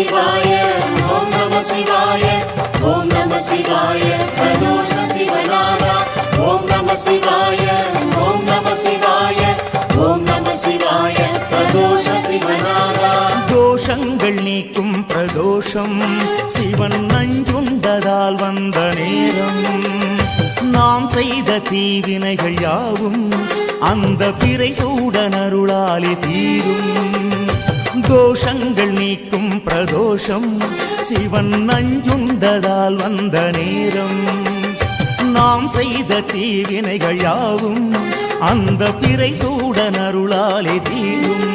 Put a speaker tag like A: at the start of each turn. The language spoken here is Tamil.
A: சிவாய ஓம் நம சிவாய ஓம் நம சிவாய பிரதோஷ சிவநாதா ஓம் நம சிவாய ஓம் நம சிவாய ஓம் நம சிவாய பிரதோஷ சிவநாதா
B: தோஷங்கள் நீக்கும் பிரதோஷம் சிவன் நஞ்சுண்டதால் வந்த நேரம் நாம் செய்த தீவினைகள் யாவும் அந்த பிறை சூடனருளாலே தீரும் தோஷங்கள் நீக்கும் பிரதோஷம் சிவன் நஞ்சுண்டதால் வந்த நேரம் நாம் செய்த தீவினைகள் யாவும் அந்த பிறை சூடனருளாலே தீரும்